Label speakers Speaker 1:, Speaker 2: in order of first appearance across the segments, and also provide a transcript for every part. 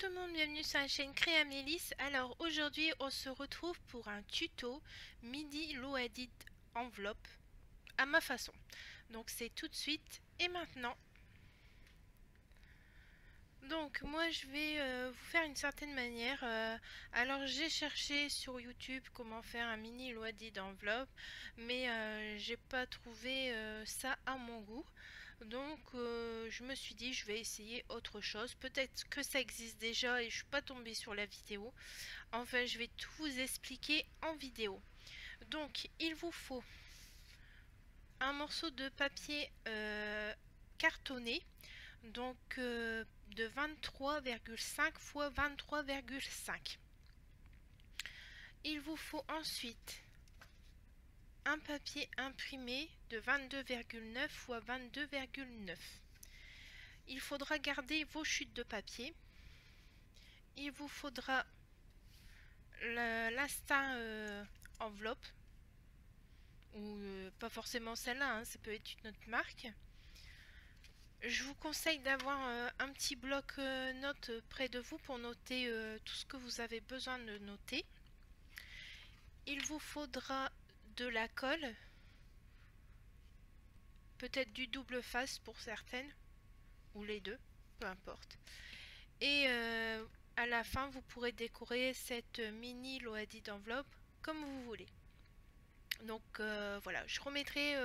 Speaker 1: tout le monde, bienvenue sur la chaîne Créamélis. Alors aujourd'hui on se retrouve pour un tuto midi low edit enveloppe à ma façon. Donc c'est tout de suite et maintenant. Donc moi je vais vous faire une certaine manière. Alors j'ai cherché sur YouTube comment faire un mini low edit enveloppe, mais j'ai pas trouvé ça à mon goût. Donc je me suis dit je vais essayer autre chose. Peut-être que ça existe déjà et je suis pas tombée sur la vidéo. Enfin je vais tout vous expliquer en vidéo. Donc il vous faut un morceau de papier cartonné. Donc de 23,5 x 23,5. Il vous faut ensuite un papier imprimé de 22,9 x 22,9. Il faudra garder vos chutes de papier. Il vous faudra l'Insta enveloppe, ou pas forcément celle-là, hein, ça peut être une autre marque. Je vous conseille d'avoir un petit bloc notes près de vous pour noter tout ce que vous avez besoin de noter. Il vous faudra de la colle, peut-être du double face pour certaines, ou les deux, peu importe. Et à la fin, vous pourrez décorer cette mini low edit enveloppe comme vous voulez. Donc voilà, je remettrai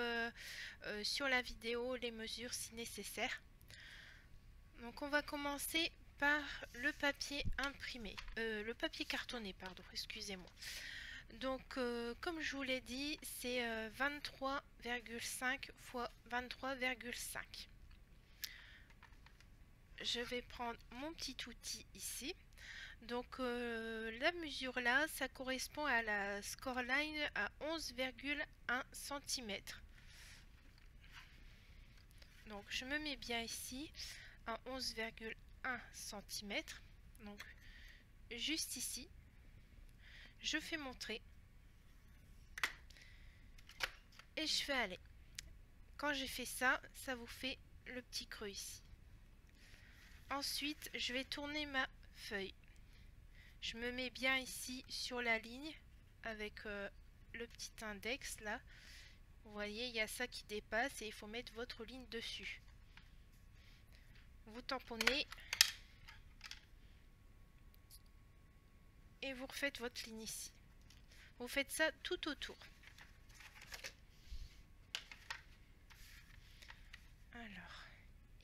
Speaker 1: sur la vidéo les mesures si nécessaire. Donc on va commencer par le papier imprimé, le papier cartonné, pardon, excusez-moi. Donc comme je vous l'ai dit, c'est 23,5 x 23,5. Je vais prendre mon petit outil ici. Donc la mesure là, ça correspond à la scoreline à 11,1 cm. Donc je me mets bien ici à 11,1 cm. Donc juste ici, je fais mon trait et je fais aller. Quand j'ai fait ça, ça vous fait le petit creux ici. Ensuite, je vais tourner ma feuille. Je me mets bien ici sur la ligne avec le petit index là. Vous voyez, il y a ça qui dépasse et il faut mettre votre ligne dessus. Vous tamponnez et vous refaites votre ligne ici. Vous faites ça tout autour. Alors,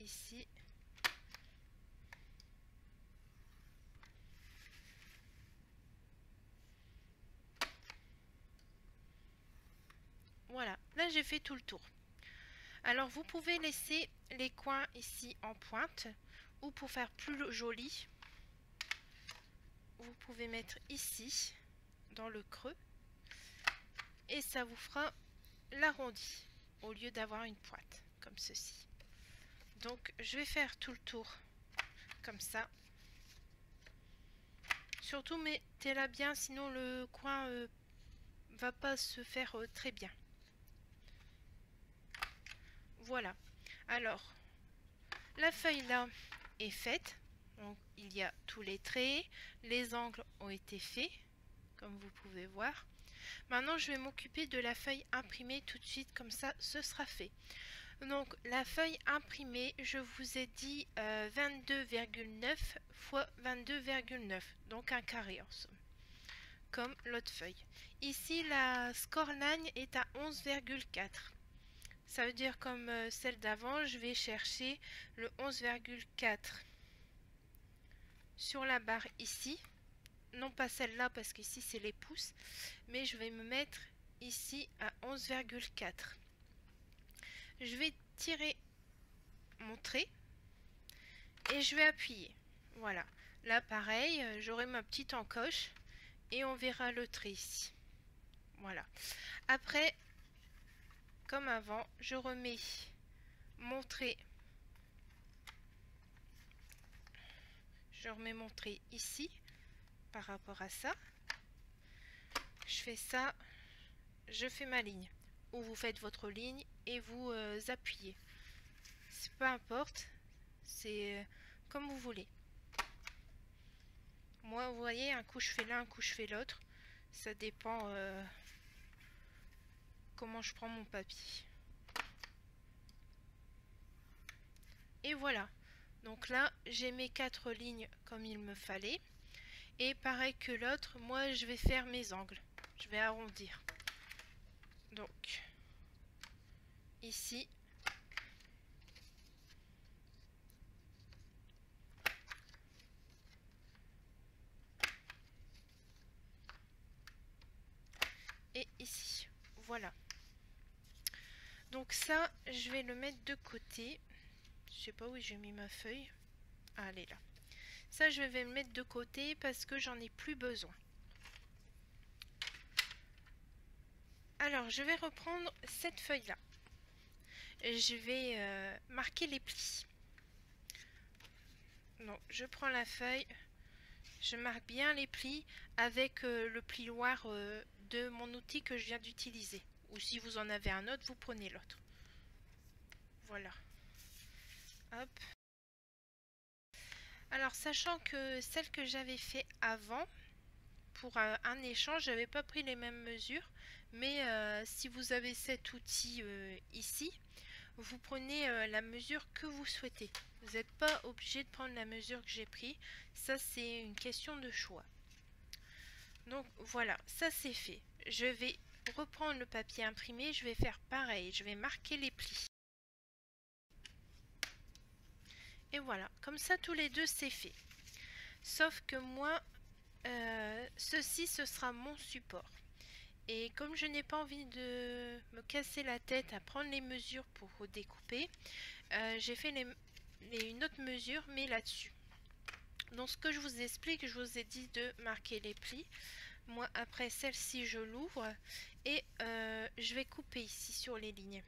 Speaker 1: ici. Voilà, là j'ai fait tout le tour. Alors vous pouvez laisser les coins ici en pointe, ou pour faire plus joli, vous pouvez mettre ici dans le creux et ça vous fera l'arrondi au lieu d'avoir une pointe comme ceci. Donc je vais faire tout le tour comme ça. Surtout mettez-la bien, sinon le coin va pas se faire très bien. Voilà. Alors la feuille là est faite. Donc il y a tous les traits, les angles ont été faits, comme vous pouvez voir. Maintenant je vais m'occuper de la feuille imprimée tout de suite, comme ça ce sera fait. Donc la feuille imprimée, je vous ai dit 22,9 x 22,9, donc un carré en somme, comme l'autre feuille. Ici la scoreline est à 11,4. Ça veut dire comme celle d'avant, je vais chercher le 11,4 sur la barre ici. Non pas celle-là parce qu'ici c'est les pouces, mais je vais me mettre ici à 11,4. Je vais tirer mon trait et je vais appuyer. Voilà. Là pareil, j'aurai ma petite encoche et on verra le trait ici. Voilà. Après, comme avant, je remets mon trait. Je remets mon trait ici par rapport à ça. Je fais ça, je fais ma ligne. Ou vous faites votre ligne et vous appuyez. Peu importe, c'est comme vous voulez. Moi, vous voyez, un coup je fais l'un, un coup je fais l'autre. Ça dépend comment je prends mon papier. Et voilà. Donc là, j'ai mes 4 lignes comme il me fallait. Et pareil que l'autre, moi je vais faire mes angles. Je vais arrondir. Donc, ici. Et ici. Voilà. Donc ça, je vais le mettre de côté. Je sais pas où j'ai mis ma feuille. Ah, elle est là. Ça, je vais le mettre de côté parce que j'en ai plus besoin. Alors, je vais reprendre cette feuille-là. Je vais marquer les plis. Donc, je prends la feuille. Je marque bien les plis avec le plioir de mon outil que je viens d'utiliser. Ou si vous en avez un autre, vous prenez l'autre. Voilà. Hop. Alors, sachant que celle que j'avais fait avant, pour un échange, j'avais pas pris les mêmes mesures. Mais si vous avez cet outil ici, vous prenez la mesure que vous souhaitez. Vous n'êtes pas obligé de prendre la mesure que j'ai pris. Ça, c'est une question de choix. Donc voilà, ça c'est fait. Je vais reprendre le papier imprimé. Je vais faire pareil. Je vais marquer les plis. Et voilà, comme ça tous les deux c'est fait. Sauf que moi, ceci ce sera mon support. Et comme je n'ai pas envie de me casser la tête à prendre les mesures pour découper, j'ai fait une autre mesure mais là-dessus. Donc ce que je vous explique, je vous ai dit de marquer les plis. Moi après celle-ci je l'ouvre et je vais couper ici sur les lignes.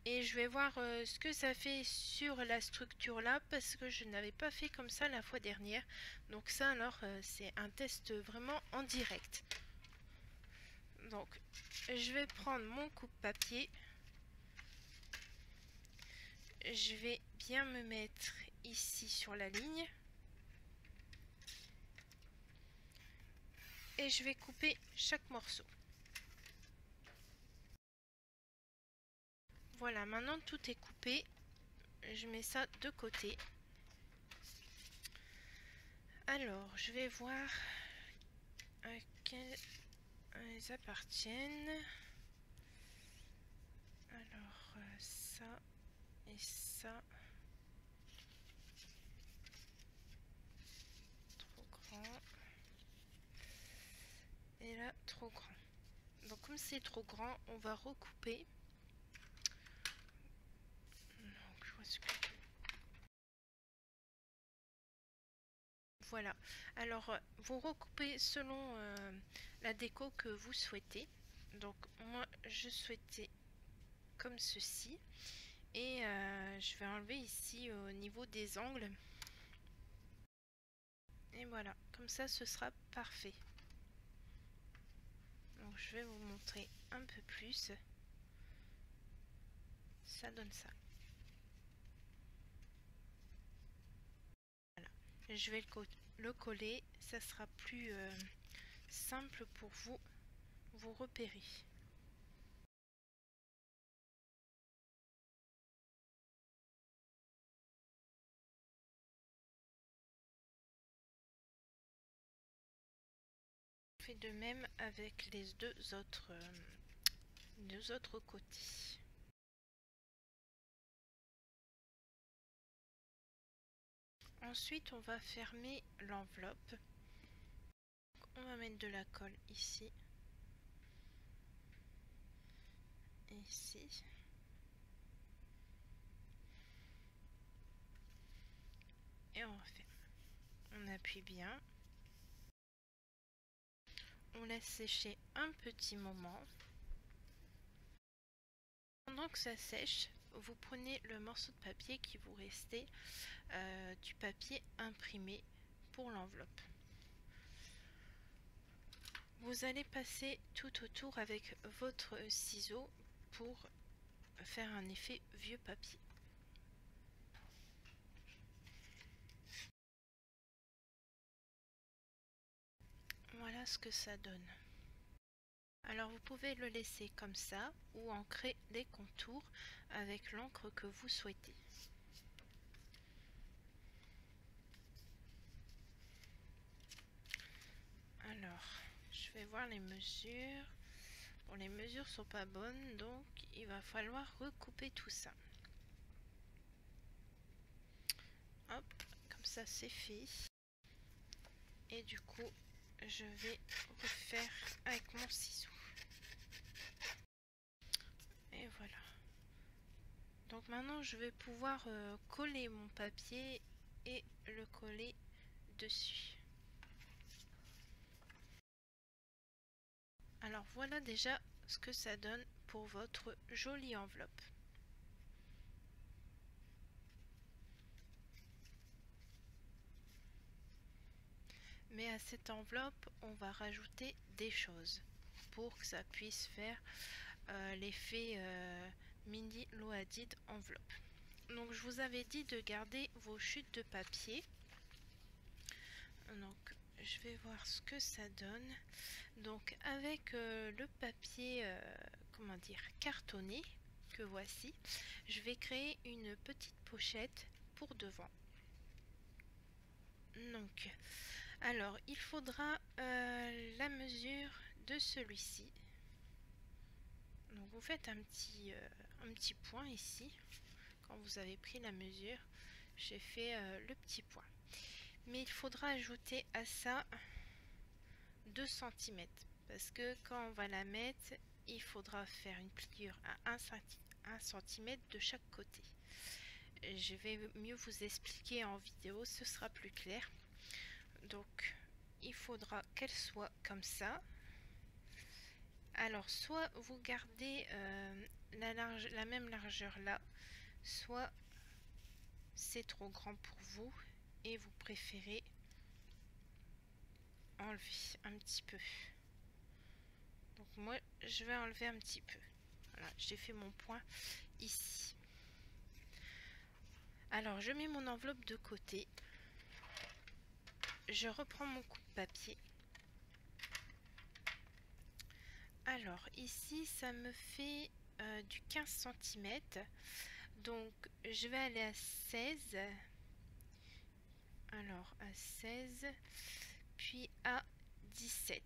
Speaker 1: Et je vais voir ce que ça fait sur la structure là parce que je n'avais pas fait comme ça la fois dernière. Donc ça alors c'est un test vraiment en direct. Donc je vais prendre mon coupe-papier. Je vais bien me mettre ici sur la ligne. Et je vais couper chaque morceau. Voilà, maintenant tout est coupé. Je mets ça de côté. Alors, je vais voir à quels ils appartiennent. Alors, ça et ça. Trop grand. Et là, trop grand. Donc, comme c'est trop grand, on va recouper. Donc, je vois ce que... Voilà. Alors, vous recoupez selon la déco que vous souhaitez. Donc, moi, je souhaitais comme ceci. Et je vais enlever ici au niveau des angles. Et voilà, comme ça, ce sera parfait. Donc, je vais vous montrer un peu plus. Ça donne ça. Voilà. Je vais le coller. Ça sera plus simple pour vous repérer. Je fais de même avec les deux autres côtés. Ensuite, on va fermer l'enveloppe. On va mettre de la colle ici. Et ici. Et on refait. On appuie bien. On laisse sécher un petit moment. Pendant que ça sèche, vous prenez le morceau de papier qui vous restait du papier imprimé pour l'enveloppe. Vous allez passer tout autour avec votre ciseau pour faire un effet vieux papier. voilà ce que ça donne. Alors vous pouvez le laisser comme ça ou ancrer les contours avec l'encre que vous souhaitez. Alors, je vais voir les mesures. Bon, les mesures sont pas bonnes, donc il va falloir recouper tout ça. Hop, comme ça c'est fait. Et du coup, je vais refaire avec mon ciseau. Et voilà. Donc maintenant, je vais pouvoir coller mon papier et le coller dessus. Alors voilà déjà ce que ça donne pour votre jolie enveloppe. Mais à cette enveloppe, on va rajouter des choses pour que ça puisse faire l'effet mini Loaded enveloppe. Donc je vous avais dit de garder vos chutes de papier. Donc je vais voir ce que ça donne. Donc avec le papier comment dire, cartonné que voici, je vais créer une petite pochette pour devant. Donc alors il faudra la mesure de celui-ci. Donc vous faites un petit point ici. Quand vous avez pris la mesure, j'ai fait le petit point. Mais il faudra ajouter à ça 2 cm parce que quand on va la mettre, il faudra faire une pliure à 1 cm de chaque côté. Je vais mieux vous expliquer en vidéo, ce sera plus clair. Donc il faudra qu'elle soit comme ça. Alors soit vous gardez la même largeur là, soit c'est trop grand pour vous et vous préférez enlever un petit peu. Donc moi je vais enlever un petit peu. Voilà, j'ai fait mon point ici. Alors je mets mon enveloppe de côté. Je reprends mon coupe-papier. Alors ici ça me fait du 15 cm. Donc je vais aller à 16. Alors à 16, puis à 17.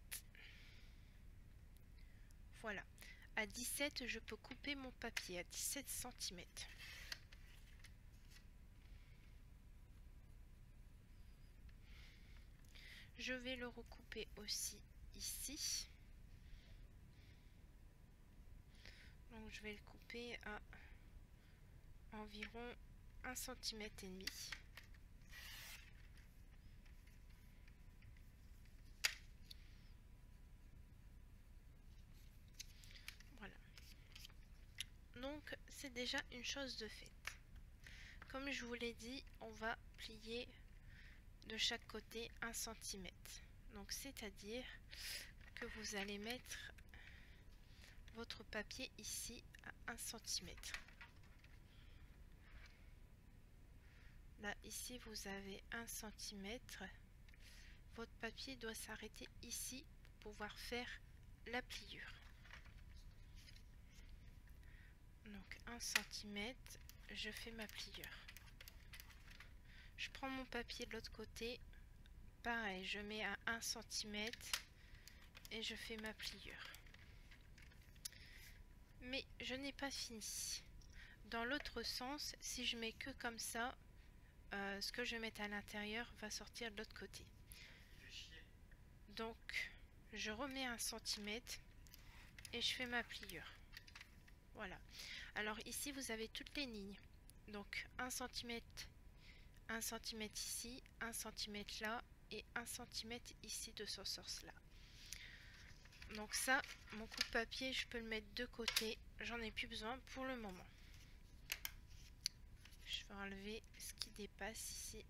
Speaker 1: Voilà. À 17, je peux couper mon papier à 17 cm. Je vais le recouper aussi ici. Donc je vais le couper à environ 1 cm et demi. Voilà. Donc c'est déjà une chose de faite. Comme je vous l'ai dit, on va plier de chaque côté 1 cm. Donc c'est-à-dire que vous allez mettre votre papier ici à 1 cm. Là, ici, vous avez 1 cm. Votre papier doit s'arrêter ici pour pouvoir faire la pliure. Donc 1 cm, je fais ma pliure. Je prends mon papier de l'autre côté. Pareil, je mets à 1 cm et je fais ma pliure. Mais je n'ai pas fini. Dans l'autre sens, si je mets que comme ça, ce que je vais mettre à l'intérieur va sortir de l'autre côté. Donc je remets 1 cm et je fais ma pliure. Voilà. Alors ici vous avez toutes les lignes. Donc 1 cm, 1 cm ici, 1 cm là et 1 cm ici de ce sens là. Donc ça, mon coupe-papier, je peux le mettre de côté. J'en ai plus besoin pour le moment. Je vais enlever ce qui dépasse ici.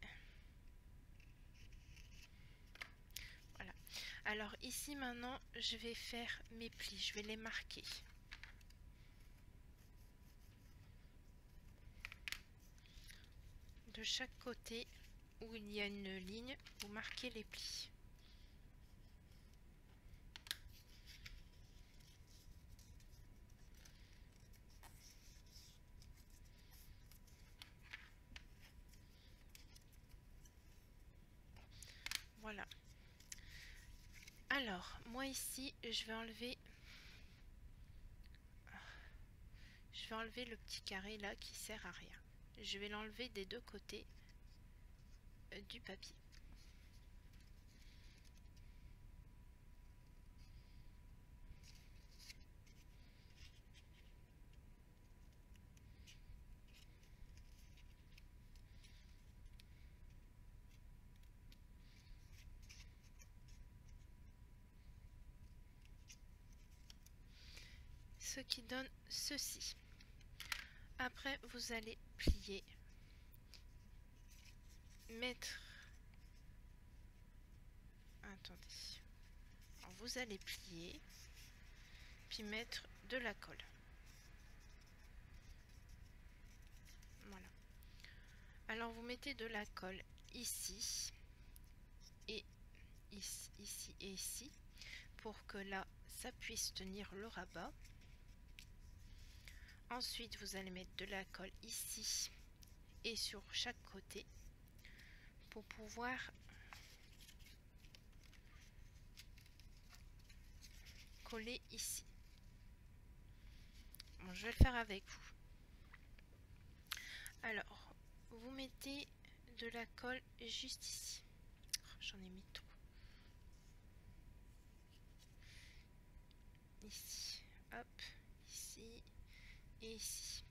Speaker 1: Voilà. Alors ici maintenant, je vais faire mes plis. Je vais les marquer. De chaque côté où il y a une ligne, vous marquez les plis. Voilà. Alors, moi ici, je vais enlever le petit carré là qui sert à rien. Je vais l'enlever des deux côtés du papier. Ce qui donne ceci. Après, vous allez plier, mettre... Attendez. Alors, vous allez plier, puis mettre de la colle. Voilà. Alors, vous mettez de la colle ici, et ici et ici, pour que là, ça puisse tenir le rabat. Ensuite, vous allez mettre de la colle ici et sur chaque côté pour pouvoir coller ici. Bon, je vais le faire avec vous. Alors, vous mettez de la colle juste ici. Oh, j'en ai mis trop. Ici, hop, ici et ici.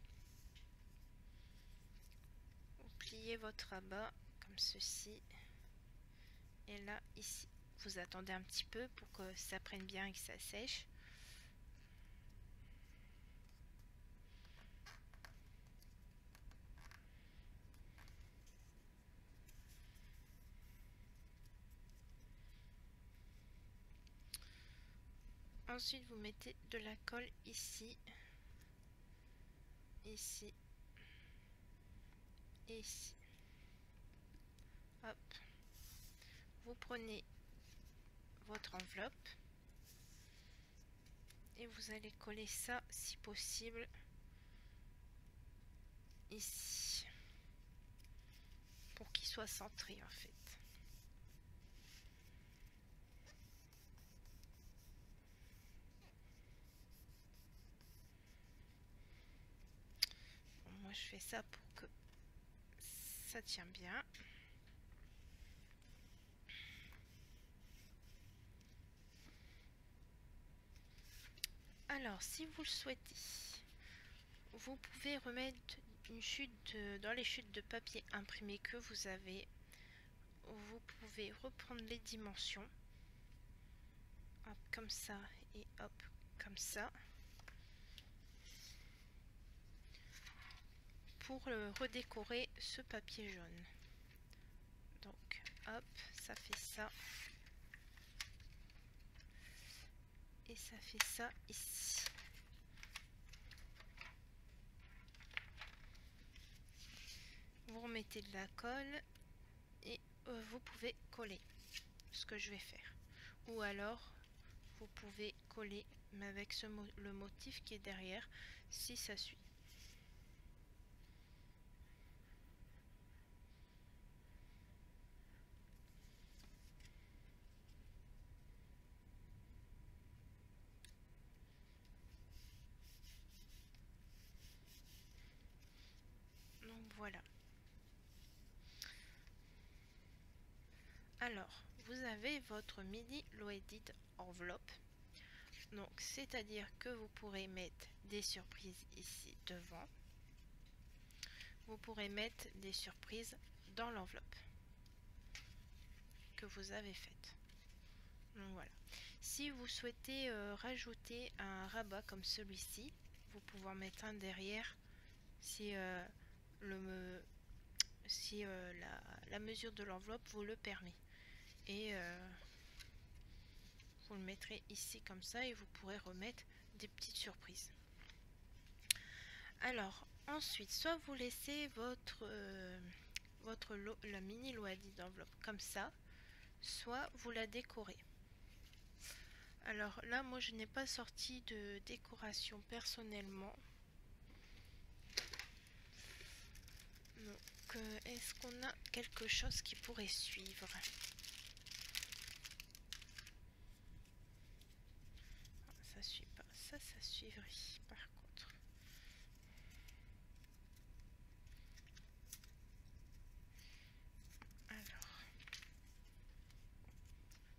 Speaker 1: Vous pliez votre rabat comme ceci. Et là, ici. Vous attendez un petit peu pour que ça prenne bien et que ça sèche. Ensuite, vous mettez de la colle ici, ici et ici. Hop. Vous prenez votre enveloppe et vous allez coller ça, si possible, ici, pour qu'il soit centré en fait. Bon, moi je fais ça pour que ça tient bien. Alors, si vous le souhaitez, vous pouvez remettre une chute dans les chutes de papier imprimé que vous avez. Vous pouvez reprendre les dimensions, hop, comme ça et hop, comme ça, pour redécorer ce papier jaune. Donc, hop, ça fait ça. Et ça fait ça ici. Vous remettez de la colle et vous pouvez coller, ce que je vais faire. Ou alors, vous pouvez coller, mais avec le motif qui est derrière, si ça suit. Donc voilà. Alors, vous avez votre mini Low Edit enveloppe. Donc, c'est-à-dire que vous pourrez mettre des surprises ici devant. Vous pourrez mettre des surprises dans l'enveloppe que vous avez faite. Donc voilà. Si vous souhaitez rajouter un rabat comme celui-ci, vous pouvez en mettre un derrière si, la mesure de l'enveloppe vous le permet. Et vous le mettrez ici comme ça et vous pourrez remettre des petites surprises. Alors ensuite, soit vous laissez la mini Low Edit d'enveloppe comme ça, soit vous la décorez. Alors là, moi je n'ai pas sorti de décoration personnellement. Donc est-ce qu'on a quelque chose qui pourrait suivre? ça suit pas. Ça suivrait par contre. Alors,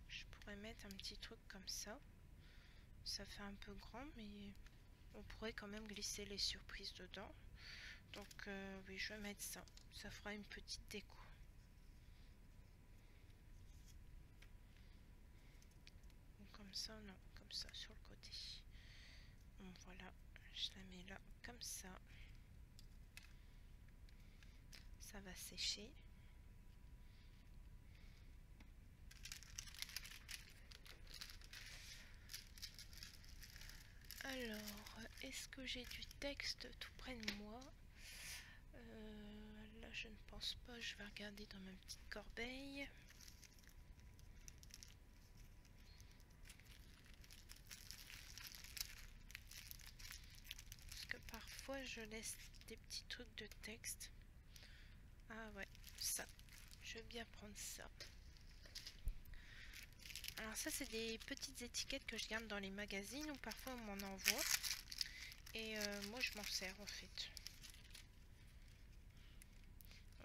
Speaker 1: je pourrais mettre un petit truc comme ça. Ça fait un peu grand, mais on pourrait quand même glisser les surprises dedans. Donc oui, je vais mettre ça. Ça fera une petite déco. Comme ça, non, comme ça sur le côté. Bon, voilà, je la mets là comme ça. Ça va sécher. Alors, est-ce que j'ai du texte tout près de moi? Là, je ne pense pas. Je vais regarder dans ma petite corbeille. Parce que parfois, je laisse des petits trucs de texte. Ah ouais, ça. Je vais bien prendre ça. Alors ça, c'est des petites étiquettes que je garde dans les magazines ou parfois on m'en envoie. Et moi, je m'en sers en fait.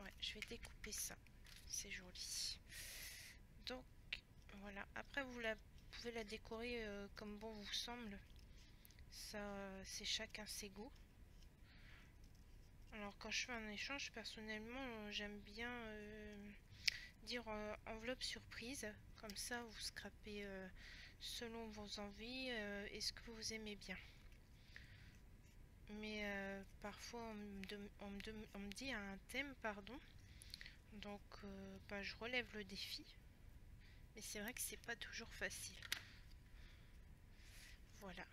Speaker 1: Ouais, je vais découper ça. C'est joli. Donc, voilà. Après, vous pouvez la décorer comme bon vous semble. Ça, c'est chacun ses goûts. Alors, quand je fais un échange, personnellement, j'aime bien dire enveloppe surprise. Comme ça, vous scrapez selon vos envies et ce que vous aimez bien. Mais parfois, on me dit un thème, pardon. Donc, bah, je relève le défi. Mais c'est vrai que c'est pas toujours facile. Voilà.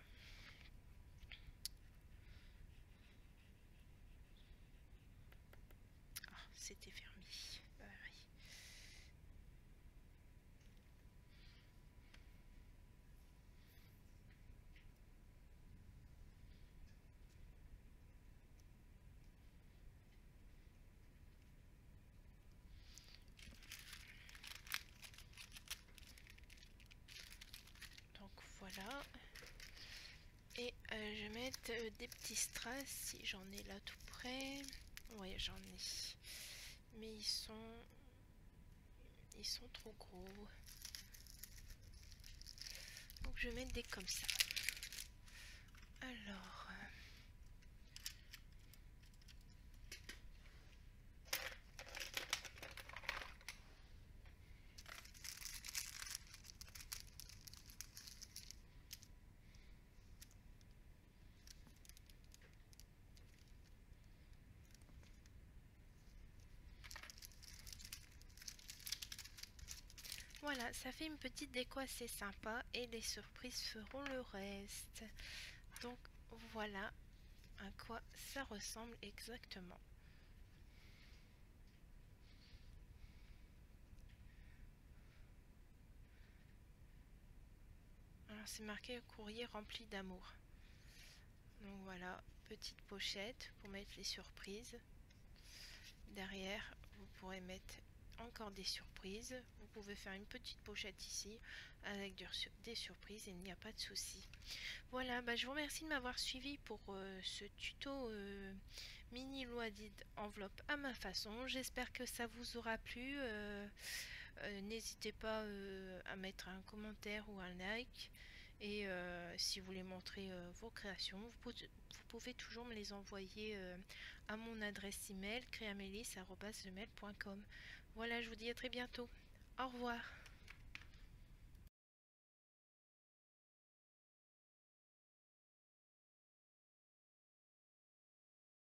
Speaker 1: Ah, c'était fermé. Bah, oui. Donc voilà. Et je vais mettre des petits strass si j'en ai là tout près. Oui, j'en ai. Mais ils sont trop gros. Donc je vais mettre des comme ça. Alors, voilà, ça fait une petite déco assez sympa et les surprises feront le reste. Donc voilà à quoi ça ressemble exactement. Alors c'est marqué courrier rempli d'amour. Donc voilà, petite pochette pour mettre les surprises. Derrière, vous pourrez mettre encore des surprises. Vous pouvez faire une petite pochette ici avec des surprises, il n'y a pas de souci. Voilà, bah, je vous remercie de m'avoir suivi pour ce tuto mini Loaded enveloppe à ma façon. J'espère que ça vous aura plu. N'hésitez pas à mettre un commentaire ou un like. Et si vous voulez montrer vos créations, vous pouvez toujours me les envoyer à mon adresse email créamélis@gmail.com. Voilà, je vous dis à très bientôt. Au revoir.